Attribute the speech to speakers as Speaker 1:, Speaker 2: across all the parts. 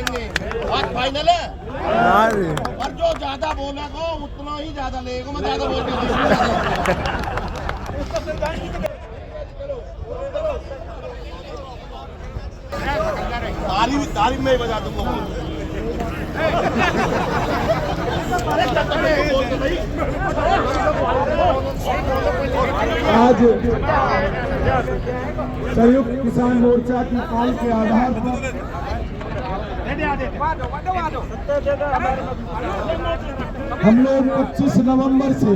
Speaker 1: लेंगे। बात फाइनल है। और जो ज्यादा बोलेगा उतना ही ज्यादा लेगा। मैं ज्यादा बोल ताली में ही बजा दूंगा।
Speaker 2: आज संयुक्त किसान मोर्चा की कॉल के आधार पर हम लोग 25 नवंबर से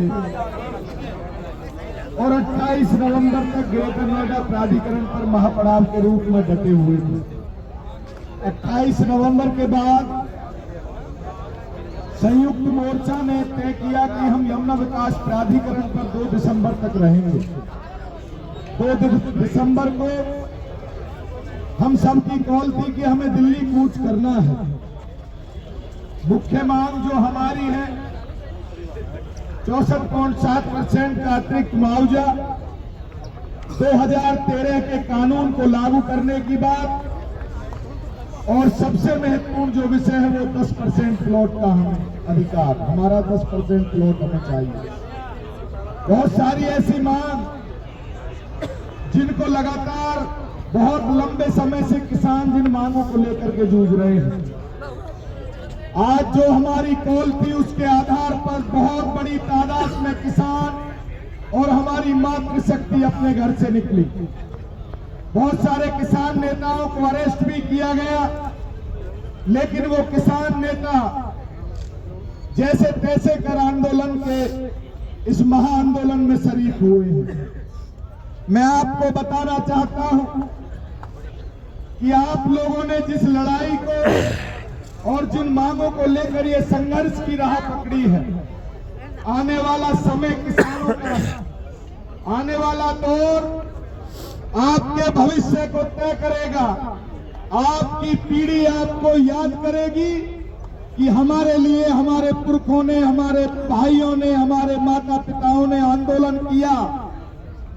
Speaker 2: और 28 नवंबर तक ग्रेटर नोएडा प्राधिकरण पर महापड़ाव के रूप में डटे हुए थे। 28 नवंबर के बाद संयुक्त मोर्चा ने तय किया कि हम यमुना विकास प्राधिकरण पर 2 दिसंबर तक रहेंगे। 2 दिसंबर को हम सबकी कॉल थी कि हमें दिल्ली कूच करना है। मुख्य मांग जो हमारी है 64.7% का अतिरिक्त मुआवजा, 2013 के कानून को लागू करने की बात, और सबसे महत्वपूर्ण जो विषय है वो 10% प्लॉट का हमें अधिकार, हमारा 10% प्लॉट हमें चाहिए। बहुत सारी ऐसी मांग जिनको लगातार बहुत लंबे समय से किसान जिन मांगों को लेकर के जूझ रहे हैं। आज जो हमारी कॉल थी उसके आधार पर बहुत बड़ी तादाद में किसान और हमारी मातृशक्ति अपने घर से निकली। बहुत सारे किसान नेताओं को अरेस्ट भी किया गया, लेकिन वो किसान नेता जैसे तैसे कर आंदोलन के इस महाआंदोलन में शरीक हुए हैं। मैं आपको बताना चाहता हूं कि आप लोगों ने जिस लड़ाई को और जिन मांगों को लेकर ये संघर्ष की राह पकड़ी है, आने वाला समय किसानों का, आने वाला दौर आपके भविष्य को तय करेगा। आपकी पीढ़ी आपको याद करेगी कि हमारे लिए हमारे पुरखों ने, हमारे भाइयों ने, हमारे माता पिताओं ने आंदोलन किया,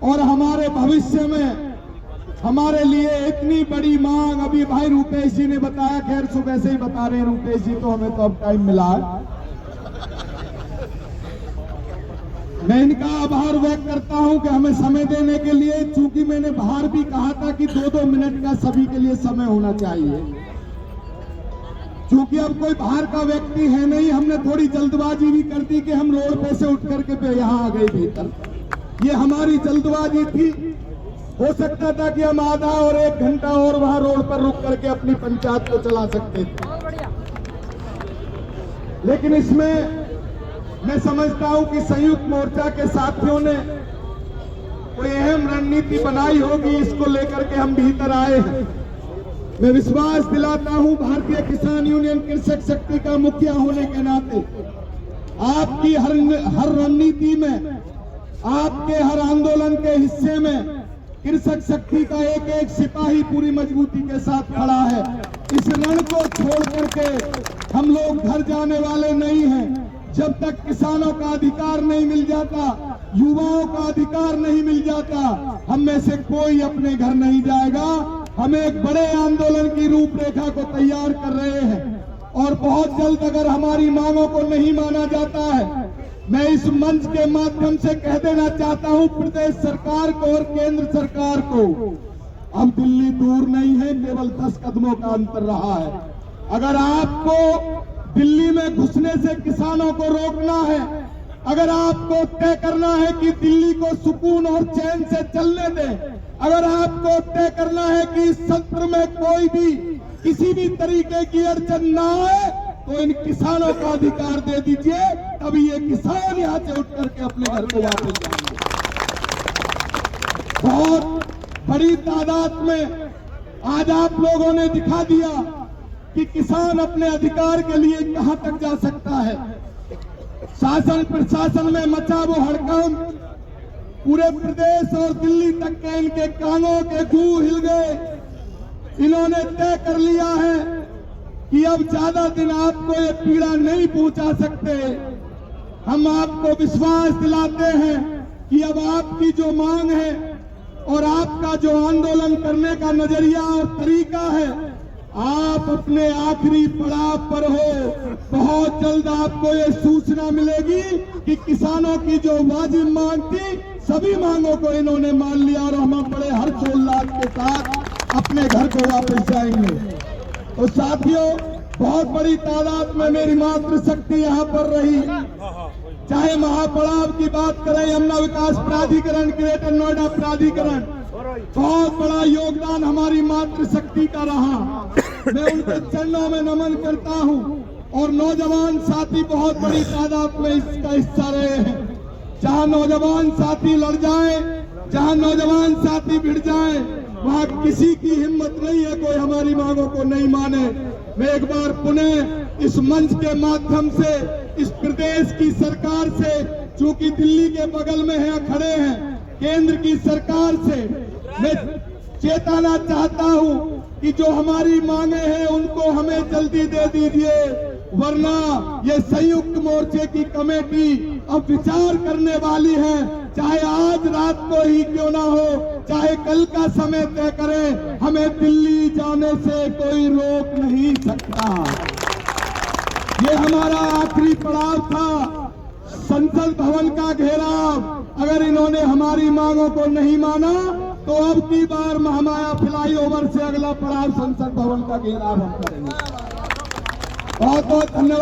Speaker 2: और हमारे भविष्य में हमारे लिए इतनी बड़ी मांग। अभी भाई रूपेश जी ने बताया, खैर सुबह से ही बता रहे हैं रूपेश जी, तो हमें तो अब टाइम मिला है। मैं इनका आभार व्यक्त करता हूं कि हमें समय देने के लिए, चूंकि मैंने बाहर भी कहा था कि 2-2 मिनट का सभी के लिए समय होना चाहिए। चूंकि अब कोई बाहर का व्यक्ति है नहीं, हमने थोड़ी जल्दबाजी भी कर दी कि हम रोड पे से उठ करके यहाँ आ गए भीतर। ये हमारी जल्दबाजी थी। हो सकता था कि हम आधा और 1 घंटा और वहां रोड पर रुक करके अपनी पंचायत को चला सकते थे, लेकिन इसमें मैं समझता हूं कि संयुक्त मोर्चा के साथियों ने कोई अहम रणनीति बनाई होगी, इसको लेकर के हम भीतर आए हैं। मैं विश्वास दिलाता हूं भारतीय किसान यूनियन कृषक शक्ति का मुखिया होने के नाते आपकी हर रणनीति में, आपके हर आंदोलन के हिस्से में कृषक शक्ति का एक एक सिपाही पूरी मजबूती के साथ खड़ा है। इस रण को छोड़ करके हम लोग घर जाने वाले नहीं हैं। जब तक किसानों का अधिकार नहीं मिल जाता, युवाओं का अधिकार नहीं मिल जाता, हम में से कोई अपने घर नहीं जाएगा। हम एक बड़े आंदोलन की रूपरेखा को तैयार कर रहे हैं, और बहुत जल्द अगर हमारी मांगों को नहीं माना जाता है, मैं इस मंच के माध्यम से कह देना चाहता हूं प्रदेश सरकार को और केंद्र सरकार को, अब दिल्ली दूर नहीं है, केवल 10 कदमों का अंतर रहा है। अगर आपको दिल्ली में घुसने से किसानों को रोकना है, अगर आपको तय करना है कि दिल्ली को सुकून और चैन से चलने दें, अगर आपको तय करना है कि इस सत्र में कोई भी किसी भी तरीके की अड़चन ना आए, तो इन किसानों का अधिकार दे दीजिए, तभी ये किसान यहां से उठ करके अपने घर को वापस जाएंगे। बहुत बड़ी तादाद में आज आप लोगों ने दिखा दिया कि किसान अपने अधिकार के लिए कहां तक जा सकता है। शासन प्रशासन में मचा वो हड़कंप, पूरे प्रदेश और दिल्ली तक के इनके कानों के जू हिल गए। इन्होंने तय कर लिया है कि अब ज्यादा दिन आपको ये पीड़ा नहीं पहुंचा सकते। हम आपको विश्वास दिलाते हैं कि अब आपकी जो मांग है और आपका जो आंदोलन करने का नजरिया और तरीका है, आप अपने आखिरी पड़ाव पर हो। बहुत जल्द आपको ये सूचना मिलेगी कि किसानों की जो वाजिब मांग थी, सभी मांगों को इन्होंने मान लिया और हम बड़े हर्षोल्लास के साथ अपने घर को वापस जाएंगे। तो साथियों, बहुत बड़ी तादाद में मेरी मातृशक्ति यहाँ पर रही। चाहे महापड़ाव की बात करें, यमुना विकास प्राधिकरण, ग्रेटर नोएडा प्राधिकरण, बहुत बड़ा योगदान हमारी मातृशक्ति का रहा। मैं उनके चरणों में नमन करता हूँ। और नौजवान साथी बहुत बड़ी तादाद में इसका हिस्सा रहे हैं। जहाँ नौजवान साथी लड़ जाए, जहाँ नौजवान साथी भिड़ जाए, वहाँ किसी की हिम्मत नहीं है कोई हमारी मांगों को नहीं माने। मैं एक बार पुनः इस मंच के माध्यम से इस प्रदेश की सरकार से, चूंकि दिल्ली के बगल में है खड़े हैं, केंद्र की सरकार से मैं चेताना चाहता हूं कि जो हमारी मांगे हैं उनको हमें जल्दी दे दीजिए, वरना ये संयुक्त मोर्चे की कमेटी अब विचार करने वाली है। चाहे आज रात को ही क्यों ना हो, चाहे कल का समय तय करें, हमें दिल्ली जाने से कोई रोक नहीं सकता। ये हमारा आखिरी पड़ाव था, संसद भवन का घेराव। अगर इन्होंने हमारी मांगों को नहीं माना तो अब की बार महामाया फ्लाईओवर से अगला पड़ाव संसद भवन का घेराव हम करेंगे। बहुत बहुत धन्यवाद।